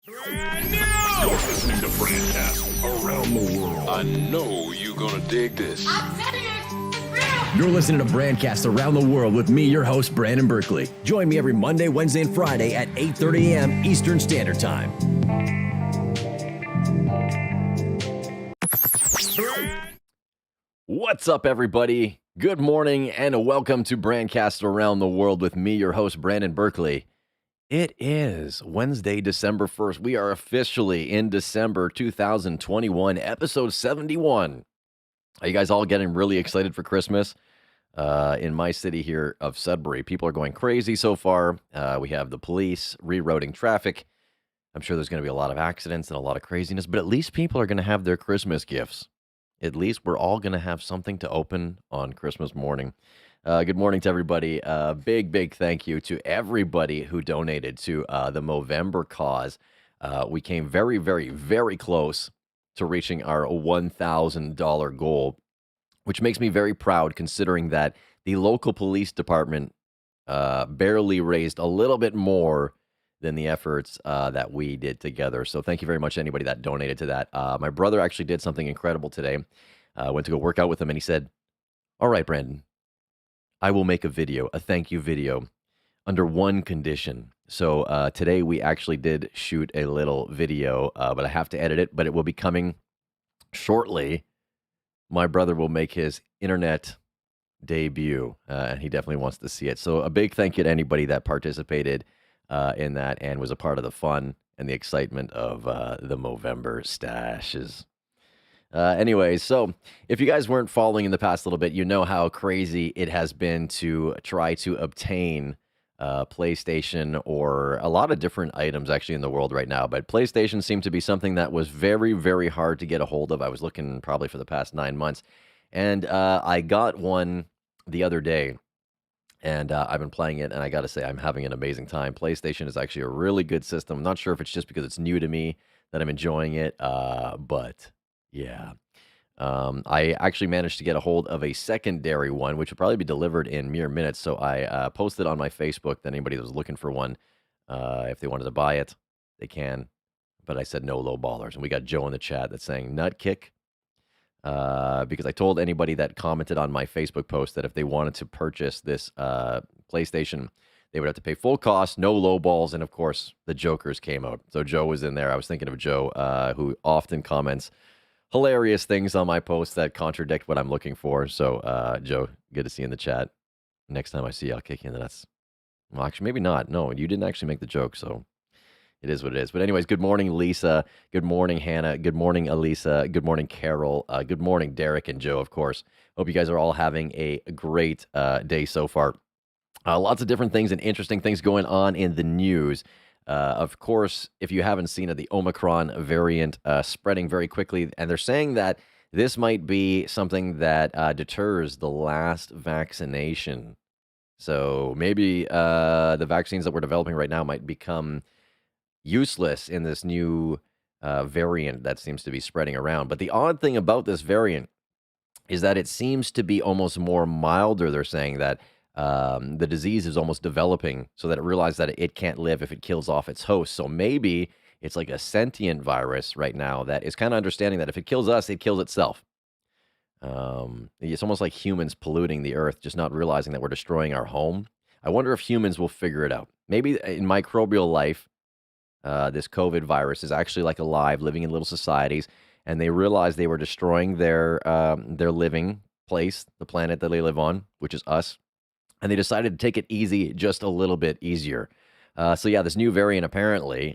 You're listening to Brandcast around the world. I know you're gonna dig this. I'm telling you, it's real. You're listening to Brandcast Around the World with me, your host, Brandon Berkeley. Join me every Monday, Wednesday, and Friday at 8:30 a.m. Eastern Standard Time. What's up, everybody? Good morning, and welcome to Brandcast Around the World with me, your host, Brandon Berkeley. It is Wednesday, December 1st. We are officially in December 2021, episode 71. Are you guys all getting really excited for Christmas? In my city here of Sudbury, people are going crazy so far. We have the police rerouting traffic. I'm sure there's going to be a lot of accidents and a lot of craziness, but at least people are going to have their Christmas gifts. At least we're all going to have something to open on Christmas morning. Good morning to everybody. Big thank you to everybody who donated to the Movember cause. We came very close to reaching our $1,000 goal, which makes me very proud considering that the local police department barely raised a little bit more than the efforts that we did together. So thank you very much to anybody that donated to that. My brother actually did something incredible today. I went to go work out with him, and he said, "All right, Brandon, I will make a thank you video, under one condition." So today we actually did shoot a little video, but I have to edit it, but it will be coming shortly. My brother will make his internet debut, and he definitely wants to see it. So a big thank you to anybody that participated in that and was a part of the fun and the excitement of the Movember stashes. Anyways, so if you guys weren't following in the past little bit, you know how crazy it has been to try to obtain PlayStation or a lot of different items actually in the world right now. But PlayStation seemed to be something that was very hard to get a hold of. I was looking probably for the past 9 months, and I got one the other day, and I've been playing it, and I got to say I'm having an amazing time. PlayStation is actually a really good system. I'm not sure if it's just because it's new to me that I'm enjoying it, but yeah. I actually managed to get a hold of a secondary one, which will probably be delivered in mere minutes. So I posted on my Facebook that anybody that was looking for one, if they wanted to buy it, they can. But I said no low ballers. And we got Joe in the chat that's saying nut kick. Because I told anybody that commented on my Facebook post that if they wanted to purchase this PlayStation, they would have to pay full cost, no low balls. And of course, the jokers came out. So Joe was in there. I was thinking of Joe, who often comments hilarious things on my posts that contradict what I'm looking for. So, Joe, good to see you in the chat. Next time I see you, I'll kick you in the nuts. Well, actually, maybe not. No, you didn't actually make the joke, so it is what it is. But anyways, good morning, Lisa. Good morning, Hannah. Good morning, Elisa. Good morning, Carol. Good morning, Derek and Joe, of course. Hope you guys are all having a great day so far. Lots of different things and interesting things going on in the news. Of course, if you haven't seen it, the Omicron variant spreading very quickly, and they're saying that this might be something that deters the last vaccination. So maybe the vaccines that we're developing right now might become useless in this new variant that seems to be spreading around. But the odd thing about this variant is that it seems to be almost more milder. They're saying that the disease is almost developing so that it realized that it can't live if it kills off its host. So maybe it's like a sentient virus right now that is kind of understanding that if it kills us, it kills itself. It's almost like humans polluting the earth, just not realizing that we're destroying our home. I wonder if humans will figure it out. Maybe in microbial life, this COVID virus is actually like alive, living in little societies, and they realized they were destroying their living place, the planet that they live on, which is us. And they decided to take it easy, just a little bit easier. So yeah, this new variant apparently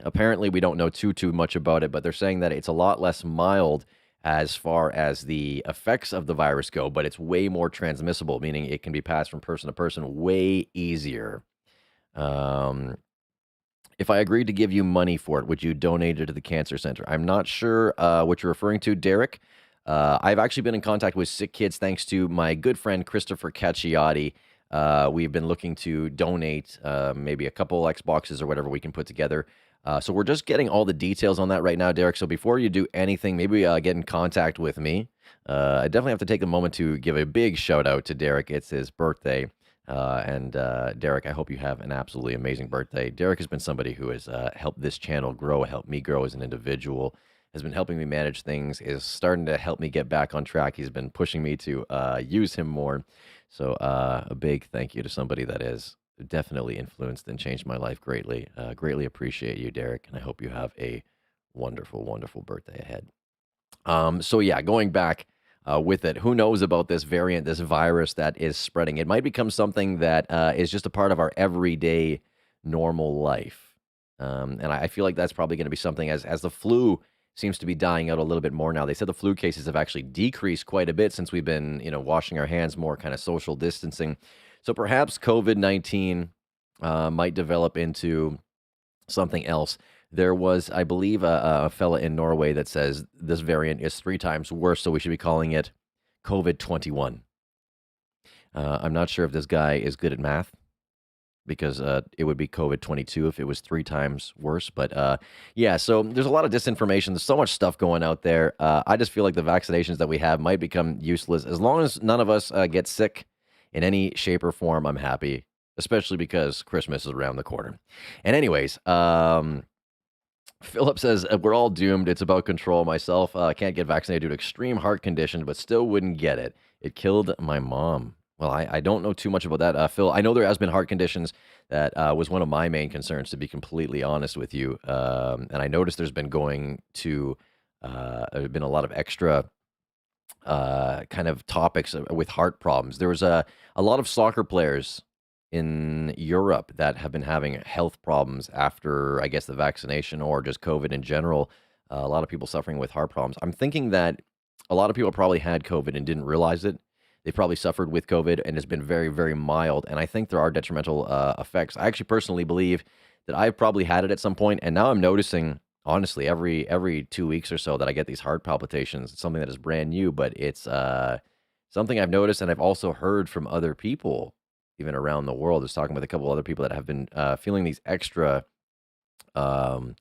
we don't know too much about it, but they're saying that it's a lot less mild as far as the effects of the virus go, but it's way more transmissible, meaning it can be passed from person to person way easier. If I agreed to give you money for it, would you donate it to the cancer center? I'm not sure what you're referring to, Derek. I've actually been in contact with sick kids thanks to my good friend Christopher Cacciati. We've been looking to donate maybe a couple Xboxes or whatever we can put together. So we're just getting all the details on that right now, Derek. So before you do anything, maybe get in contact with me. I definitely have to take a moment to give a big shout out to Derek. It's his birthday. And Derek, I hope you have an absolutely amazing birthday. Derek has been somebody who has helped this channel grow, helped me grow as an individual, has been helping me manage things, is starting to help me get back on track. He's been pushing me to use him more. So a big thank you to somebody that has definitely influenced and changed my life greatly. Greatly appreciate you, Derek, and I hope you have a wonderful, wonderful birthday ahead. So yeah, going back with it, who knows about this variant, this virus that is spreading? It might become something that is just a part of our everyday normal life. And I feel like that's probably going to be something as the flu seems to be dying out a little bit more now. They said the flu cases have actually decreased quite a bit since we've been, washing our hands more, kind of social distancing. So perhaps COVID-19 might develop into something else. There was, I believe, a fella in Norway that says this variant is 3 times worse, so we should be calling it COVID 21. I'm not sure if this guy is good at math because it would be COVID 22 if it was 3 times worse. But yeah, so there's a lot of disinformation. There's so much stuff going out there. I just feel like the vaccinations that we have might become useless. As long as none of us get sick in any shape or form, I'm happy, especially because Christmas is around the corner. And anyways, Philip says, we're all doomed. It's about control. Myself, can't get vaccinated due to extreme heart condition, but still wouldn't get it. It killed my mom. Well, I don't know too much about that, Phil. I know there has been heart conditions. That was one of my main concerns, to be completely honest with you. And I noticed there's been there's been a lot of extra kind of topics with heart problems. There was a lot of soccer players in Europe that have been having health problems after, I guess, the vaccination or just COVID in general. A lot of people suffering with heart problems. I'm thinking that a lot of people probably had COVID and didn't realize it. They probably suffered with COVID and it's been very, very mild. And I think there are detrimental effects. I actually personally believe that I've probably had it at some point, and now I'm noticing, honestly, every 2 weeks or so that I get these heart palpitations. It's something that is brand new, but it's something I've noticed, and I've also heard from other people even around the world. I was talking with a couple other people that have been feeling these extra um,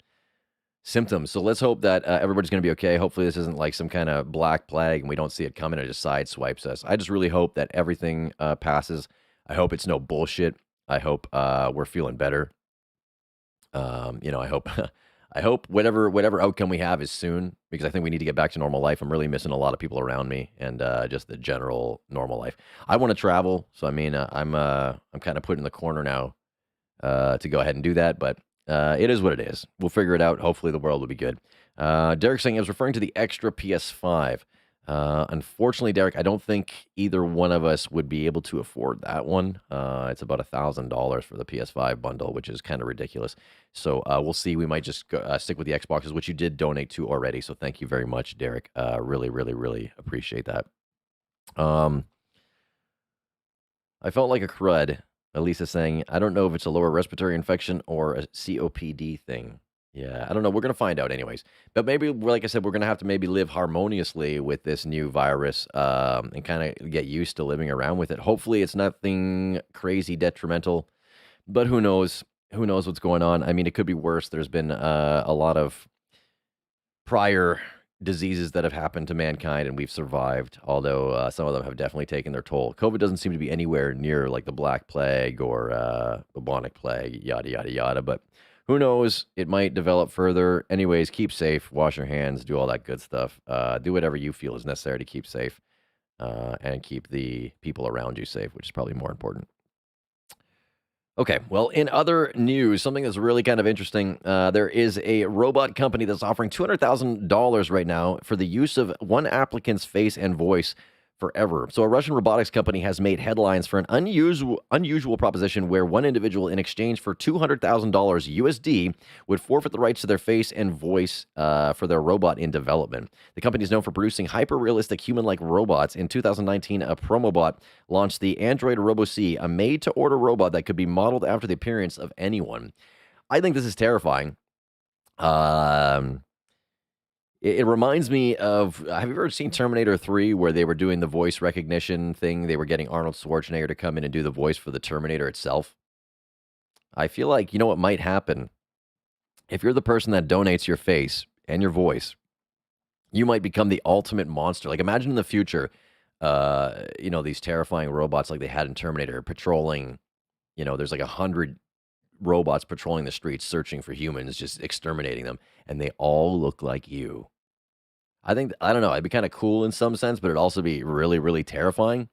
symptoms. So let's hope that everybody's going to be okay. Hopefully, this isn't like some kind of black plague and we don't see it coming and it just sideswipes us. I just really hope that everything passes. I hope it's no bullshit. I hope we're feeling better. I hope I hope whatever outcome we have is soon, because I think we need to get back to normal life. I'm really missing a lot of people around me and just the general normal life. I want to travel, so I mean, I'm kind of put in the corner now to go ahead and do that, but it is what it is. We'll figure it out. Hopefully, the world will be good. Derek saying I was referring to the extra PS5. Unfortunately, Derek, I don't think either one of us would be able to afford that one. It's about $1,000 for the PS5 bundle, which is kind of ridiculous. So we'll see. We might just stick with the Xboxes, which you did donate to already. So thank you very much, Derek. Really, really, really appreciate that. I felt like a crud. Elisa saying, I don't know if it's a lower respiratory infection or a COPD thing. Yeah, I don't know. We're going to find out anyways. But maybe, like I said, we're going to have to maybe live harmoniously with this new virus and kind of get used to living around with it. Hopefully, it's nothing crazy detrimental. But who knows? Who knows what's going on? I mean, it could be worse. There's been a lot of prior diseases that have happened to mankind and we've survived, although some of them have definitely taken their toll. COVID doesn't seem to be anywhere near like the Black Plague or bubonic plague, yada, yada, yada. But who knows? It might develop further. Anyways, keep safe, wash your hands, do all that good stuff. Do whatever you feel is necessary to keep safe and keep the people around you safe, which is probably more important. Okay, well, in other news, something that's really kind of interesting, there is a robot company that's offering $200,000 right now for the use of one applicant's face and voice forever. So a Russian robotics company has made headlines for an unusual proposition where one individual, in exchange for $200,000 USD, would forfeit the rights to their face and voice for their robot in development. The company is known for producing hyper-realistic human-like robots. In 2019, a Promobot launched the Android Robo-C, a made-to-order robot that could be modeled after the appearance of anyone. I think this is terrifying. It reminds me of, have you ever seen Terminator 3 where they were doing the voice recognition thing? They were getting Arnold Schwarzenegger to come in and do the voice for the Terminator itself. I feel like, you know what might happen? If you're the person that donates your face and your voice, you might become the ultimate monster. Like, imagine in the future, these terrifying robots like they had in Terminator patrolling. There's like 100 robots patrolling the streets, searching for humans, just exterminating them, and they all look like you. I don't know. It'd be kind of cool in some sense, but it'd also be really, really terrifying.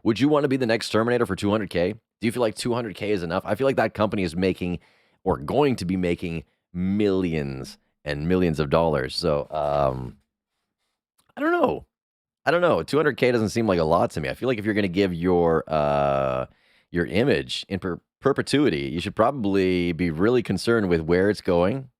Would you want to be the next Terminator for 200K? Do you feel like 200K is enough? I feel like that company is making or going to be making millions and millions of dollars. So, I don't know. I don't know. 200K doesn't seem like a lot to me. I feel like if you're going to give your image in perpetuity, you should probably be really concerned with where it's going,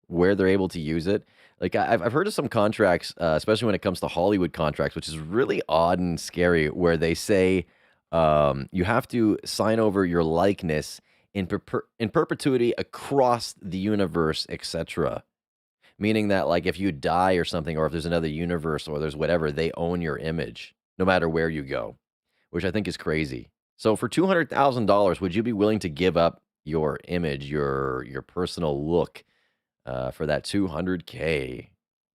where they're able to use it. Like I've heard of some contracts, especially when it comes to Hollywood contracts, which is really odd and scary, where they say you have to sign over your likeness in perpetuity across the universe, etc. Meaning that like if you die or something, or if there's another universe or there's whatever, they own your image no matter where you go, which I think is crazy. So for $200,000, would you be willing to give up your image, your personal look, for that 200K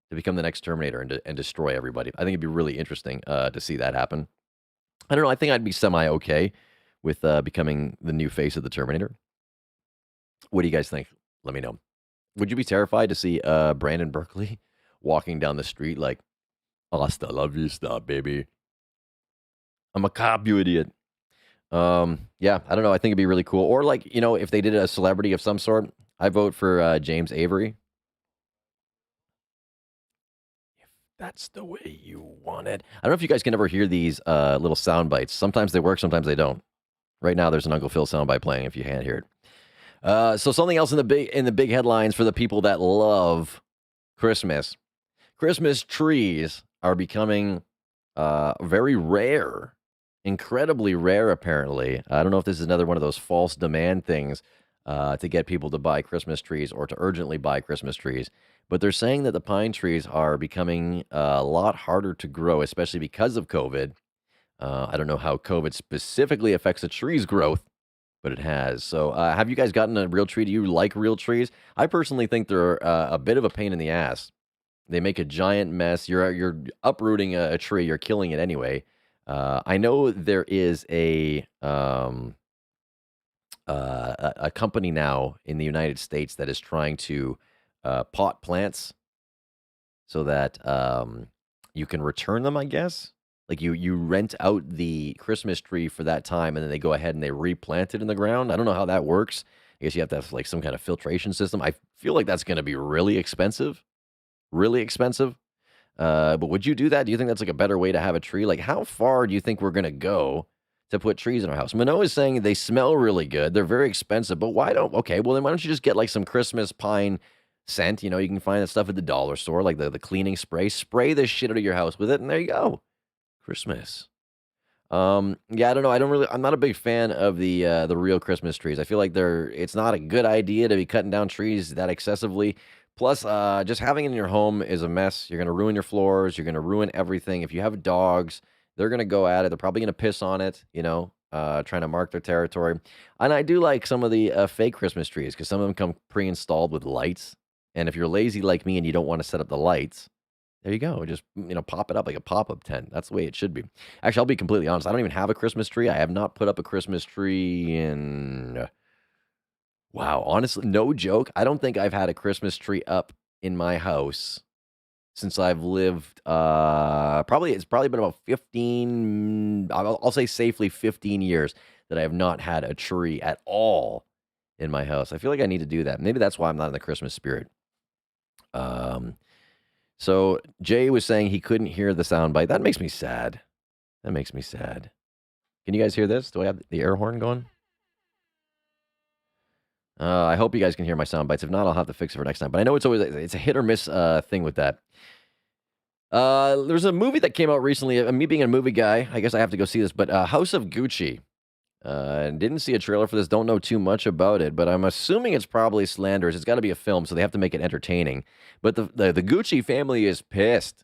to become the next Terminator and destroy everybody? I think it'd be really interesting to see that happen. I don't know. I think I'd be semi okay with becoming the new face of the Terminator. What do you guys think? Let me know. Would you be terrified to see Brandon Berkeley walking down the street like, hasta la vista, baby? I'm a cop, you idiot. Yeah, I don't know. I think it'd be really cool. Or like, if they did a celebrity of some sort, I vote for James Avery. If that's the way you want it. I don't know if you guys can ever hear these little sound bites. Sometimes they work, sometimes they don't. Right now, there's an Uncle Phil soundbite playing if you can't hear it. So something else in the big headlines for the people that love Christmas. Christmas trees are becoming very rare, incredibly rare. Apparently, I don't know if this is another one of those false demand things to get people to buy Christmas trees or to urgently buy Christmas trees. But they're saying that the pine trees are becoming a lot harder to grow, especially because of COVID. I don't know how COVID specifically affects a tree's growth, but it has. So, have you guys gotten a real tree? Do you like real trees? I personally think they're a bit of a pain in the ass. They make a giant mess. You're uprooting a tree. You're killing it anyway. I know there is a company now in the United States that is trying to pot plants so that you can return them, I guess. Like you rent out the Christmas tree for that time, and then they go ahead and they replant it in the ground. I don't know how that works. I guess you have to have like some kind of filtration system. I feel like that's going to be really expensive, really expensive. But would you do that? Do you think that's like a better way to have a tree? Like, how far do you think we're going to go to put trees in our house? Manoa is saying they smell really good. They're very expensive, but okay, well, then why don't you just get like some Christmas pine scent? You can find that stuff at the dollar store, like the cleaning spray. Spray this shit out of your house with it, and there you go. Christmas. Yeah, I don't know. I'm not a big fan of the real Christmas trees. I feel like it's not a good idea to be cutting down trees that excessively. Plus, just having it in your home is a mess. You're going to ruin your floors. You're going to ruin everything. If you have dogs, they're going to go at it. They're probably going to piss on it, trying to mark their territory. And I do like some of the fake Christmas trees because some of them come pre-installed with lights. And if you're lazy like me and you don't want to set up the lights, there you go. Just, pop it up like a pop-up tent. That's the way it should be. Actually, I'll be completely honest. I don't even have a Christmas tree. I have not put up a Christmas tree in... Wow, honestly, no joke. I don't think I've had a Christmas tree up in my house since I've lived, it's probably been about 15, I'll say safely 15 years that I have not had a tree at all in my house. I feel like I need to do that. Maybe that's why I'm not in the Christmas spirit. So Jay was saying he couldn't hear the soundbite. That makes me sad. Can you guys hear this? Do I have the air horn going? I hope you guys can hear my sound bites. If not, I'll have to fix it for next time. But I know it's a hit or miss thing with that. There's a movie that came out recently. Me being a movie guy, I guess I have to go see this. But House of Gucci. Didn't see a trailer for this. Don't know too much about it. But I'm assuming it's probably slanderous. It's got to be a film, so they have to make it entertaining. But the Gucci family is pissed.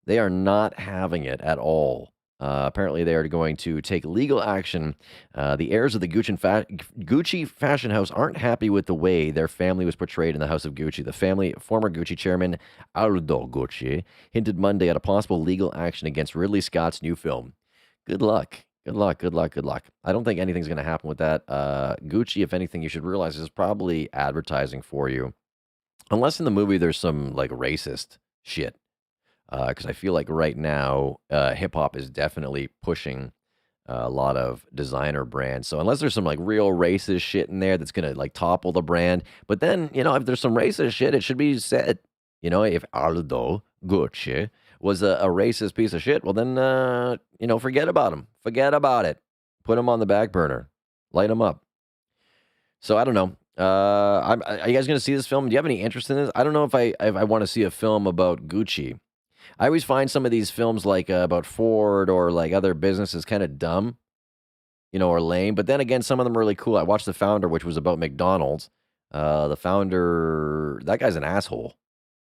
They are not having it at all. Apparently, they are going to take legal action. The heirs of the Gucci fashion house aren't happy with the way their family was portrayed in the House of Gucci. The family, former Gucci chairman Aldo Gucci, hinted Monday at a possible legal action against Ridley Scott's new film. Good luck. Good luck, good luck, good luck. I don't think anything's going to happen with that. Gucci, if anything, you should realize is probably advertising for you. Unless in the movie there's some like racist shit. Because I feel like right now, hip hop is definitely pushing a lot of designer brands. So unless there's some like real racist shit in there that's gonna like topple the brand, but then if there's some racist shit, it should be said. If Aldo Gucci was a racist piece of shit, well then forget about him, forget about it, put him on the back burner, light him up. So I don't know. Are you guys gonna see this film? Do you have any interest in this? I don't know if I want to see a film about Gucci. I always find some of these films like about Ford or like other businesses kind of dumb, or lame. But then again, some of them are really cool. I watched The Founder, which was about McDonald's. The founder, that guy's an asshole.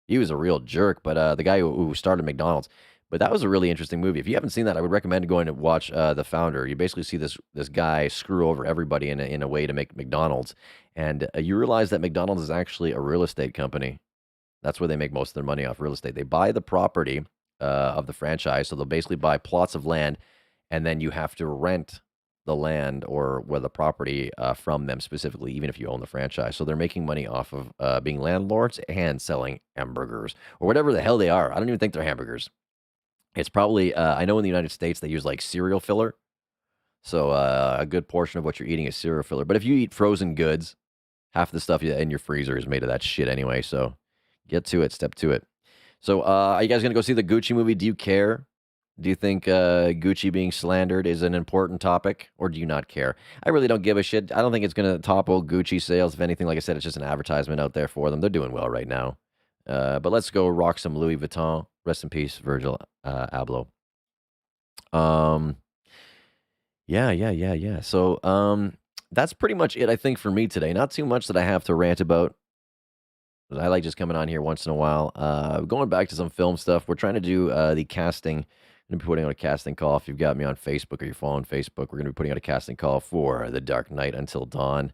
He was a real jerk, but the guy who started McDonald's. But that was a really interesting movie. If you haven't seen that, I would recommend going to watch The Founder. You basically see this guy screw over everybody in a way to make McDonald's, and you realize that McDonald's is actually a real estate company. That's where they make most of their money off real estate. They buy the property of the franchise, so they'll basically buy plots of land, and then you have to rent the land or where the property from them specifically, even if you own the franchise. So they're making money off of being landlords and selling hamburgers or whatever the hell they are. I don't even think they're hamburgers. It's probably I know in the United States they use like cereal filler, so a good portion of what you're eating is cereal filler. But if you eat frozen goods, half the stuff in your freezer is made of that shit anyway. So get to it, step to it. So, are you guys going to go see the Gucci movie? Do you care? Do you think Gucci being slandered is an important topic, or do you not care? I really don't give a shit. I don't think it's going to topple Gucci sales. If anything, like I said, it's just an advertisement out there for them. They're doing well right now. But let's go rock some Louis Vuitton. Rest in peace, Virgil Abloh. Yeah. So, that's pretty much it, I think, for me today. Not too much that I have to rant about. I like just coming on here once in a while. Going back to some film stuff, we're trying to do the casting. I'm going to be putting out a casting call. If you've got me on Facebook or you're following Facebook, we're going to be putting out a casting call for The Dark Knight Until Dawn,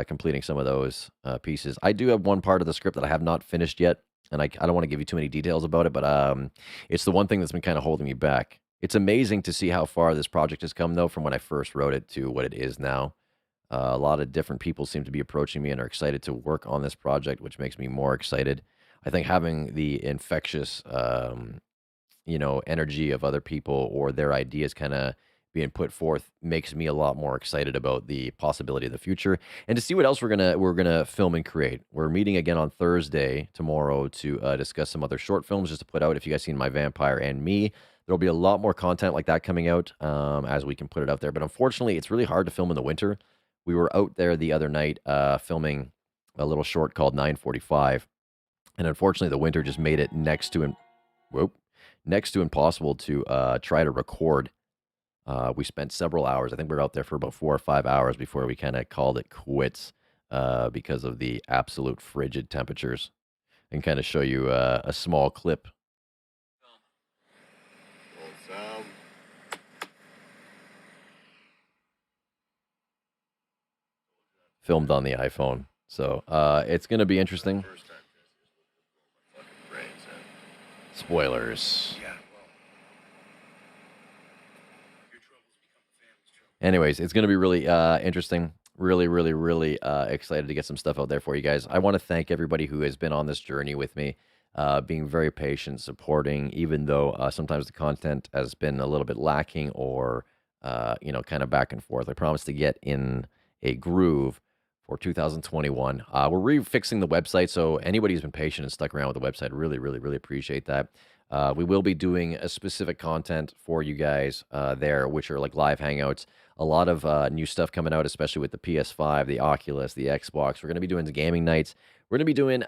completing some of those pieces. I do have one part of the script that I have not finished yet, and I don't want to give you too many details about it, but it's the one thing that's been kind of holding me back. It's amazing to see how far this project has come, though, from when I first wrote it to what it is now. A lot of different people seem to be approaching me and are excited to work on this project, which makes me more excited. I think having the infectious, energy of other people or their ideas kind of being put forth makes me a lot more excited about the possibility of the future and to see what else we're gonna film and create. We're meeting again on Thursday tomorrow to discuss some other short films just to put out. If you guys seen My Vampire and Me, there'll be a lot more content like that coming out as we can put it out there. But unfortunately, it's really hard to film in the winter. We were out there the other night filming a little short called 945, and unfortunately, the winter just made it next to impossible to try to record. We spent several hours. I think we were out there for about 4 or 5 hours before we kind of called it quits because of the absolute frigid temperatures. And kind of show you a small clip. Filmed on the iPhone. So it's going to be interesting. Spoilers. Anyways, it's going to be really interesting. Really, really, really excited to get some stuff out there for you guys. I want to thank everybody who has been on this journey with me, being very patient, supporting, even though sometimes the content has been a little bit lacking or, kind of back and forth. I promise to get in a groove for 2021. We're refixing the website, so anybody who's been patient and stuck around with the website, really, really, really appreciate that. We will be doing a specific content for you guys there, which are like live hangouts. A lot of new stuff coming out, especially with the PS5, the Oculus, the Xbox. We're going to be doing the gaming nights. We're going to be doing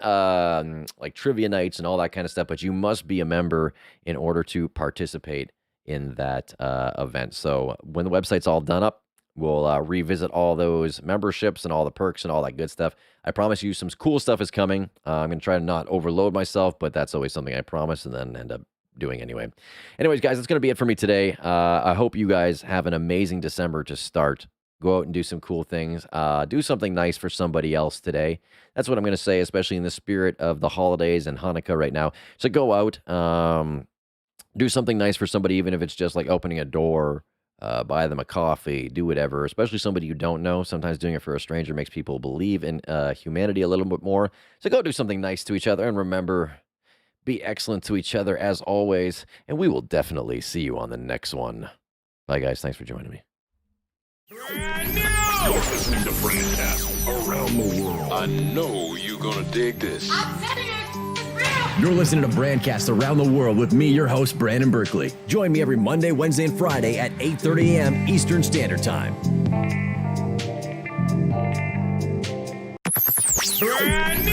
like trivia nights and all that kind of stuff, but you must be a member in order to participate in that event. So when the website's all done up, we'll revisit all those memberships and all the perks and all that good stuff. I promise you some cool stuff is coming. I'm going to try to not overload myself, but that's always something I promise and then end up doing anyway. Anyways, guys, that's going to be it for me today. I hope you guys have an amazing December to start. Go out and do some cool things. Do something nice for somebody else today. That's what I'm going to say, especially in the spirit of the holidays and Hanukkah right now. So go out, do something nice for somebody, even if it's just like opening a door, buy them a coffee, do whatever, especially somebody you don't know. Sometimes doing it for a stranger makes people believe in humanity a little bit more. So go do something nice to each other, and remember, be excellent to each other as always, and we will definitely see you on the next one. Bye, guys. Thanks for joining me. You're listening to Brandcast around the world. I know you're gonna dig this. I'm saying it. It's real. You're listening to Brandcast Around the World with me, your host, Brandon Berkeley. Join me every Monday, Wednesday, and Friday at 8:30 a.m. Eastern Standard Time. Brand new.